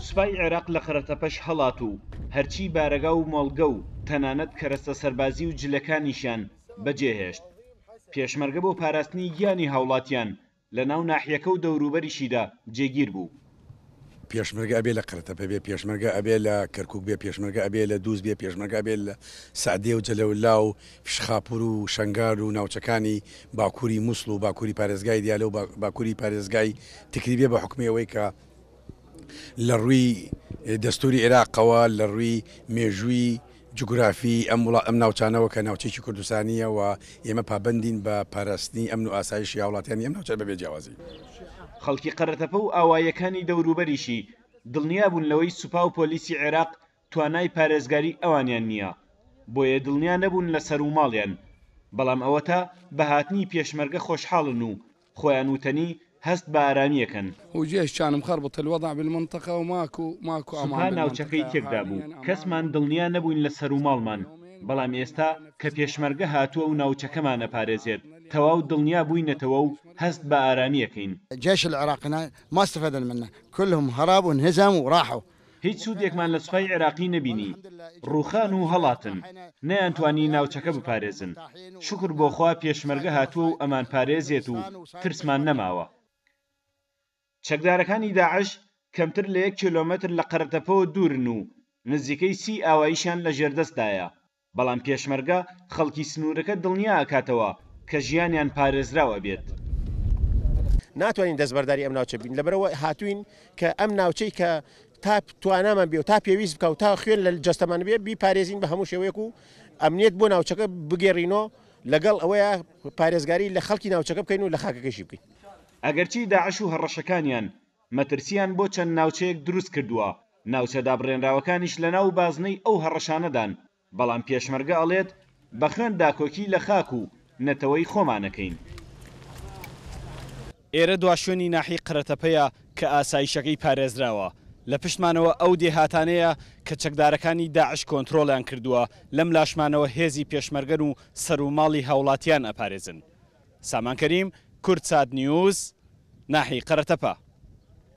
سوپای عێراق لە قەرەتەپەش هەڵات و هەرچی بارەگا و مۆڵگە و تەنانەت کەرەستە سەربازی و جلەکانیشیان بەجێهێشت. پێشمەرگە بۆ پاراستنی گیانی هاوڵاتیان لە ناو ناحیەکە و دەوروبەریشیدا جێگیر بوو. پێشمەرگە ئەبێ لە قەرەتەپە بێ، پێشمەرگە ئەبێ لە کەرکووک بێ، پێشمەرگە ئەبێ لە دووس بێ، پێشمەرگە ئەبێ لە سعدێ و جەلەولا و فشخاپور و شەنگار و ناوچەکانی باکووری مووسڵ و باکووری پارێزگای دیالە و باکووری پارێزگای تکری بێ بە حکومەوەی کە لە ڕووی دەستوری عێراقەوە لە ڕووی مێژووی جوگرافی ئەم ناوچانەوە کە ناوچێکی کوردستانیە و ئێمە پابندین بە پاراستنی ئەمن و ئاسایشی هاوڵاتیانی ئەم ناوچە بەبێ جیاوازی. خەڵکی قەرەتەپە و ئاوایەکانی دەوروبەریشی دڵنیا بوون لەوەی سوپا و پۆلیسی عێراق توانای پارێزگاری ئەوانیان نییە، بۆیە دڵنیا نەبوون لە سەر و ماڵیان. بەڵام ئەوە تا بەهاتنی پێشمەرگە خۆشحاڵن و خۆیان وتەنی هەست بە ئارامیەکەن. سوپا ناوچەکەی تێکدا بوو، کەسمان دڵنیا نەبووین لە سەر و ماڵمان، بەڵام ئێستا کە پێشمەرگە هاتووە و ناوچەکەمانە پارێزێت تەواو دڵنیا بووینەتەوە و هەست بە ئارامیەکەین. جيش العراقي ما استفاد منه، كلهم هربوا وانهزموا وراحوا. هیچ سوودێکمان لە سوپای عێراقی نەبینی، ڕووخان و هەڵاتن، نەیانتوانی ناوچەکە بپارێزن. شکر بۆ خوا پێشمەرگە هاتووە و ئەمان پارێزێت و ترسمان نەماوە. چەکدارەکانی داعش کەمتر لە 1 کیلۆمەتر لە قەرەتەپەوە دوورن و نزیکەی 30 ئاواییشیان لە ژێردەستدایە، بەڵام پێشمەرگە خەڵکی سنوورەکە دڵنیا ئاکاتەوە کە ژیانیان پارێزراوە بێت. ناتوانین دەستبەرداری ئەم ناوچە بین، لەبەرەوە هاتوین کە ئەم ناوچەی کە تا توانامان بێ و تا پێویست بکە و تا خوێن لە جەستەمان بێ بیپارێزین بە هەموو شێوەیەک و ئەمنیەت بۆ ناوچەکە بگێڕینەوە، لەگەڵ ئەوەیە پارێزگاری لە خەڵکی ناوچەکە بکەین و لە خاکەکەشی بکەین. ئەگەرچی داعش و هەڕەشەکانیان مەترسیان بۆ چەند ناوچەیەک دروست کردووە، ناوچە دابڕێنراوەکانیش لە ناو بازنەی ئەو هەڕەشانەدان، بەڵام پێشمەرگە ئەڵێت بە خوێن داکۆکی لە خاک و نەتەوەی خۆمانەکەین. ئێرە دواشوێنی ناحی قەرەتەپەیە کە ئاسایشەکەی پارێزراوە، لە پشتمانەوە ئەو دێهاتانەیە کە چەکدارەکانی داعش کۆنتڕۆڵیان کردووە، لەم لاشمانەوە هێزی پێشمەرگەن و سەر و ماڵی هاوڵاتیان ئەپارێزن. سامان کەریم، کورد سات نیوز، ناحی قەرەتەپە.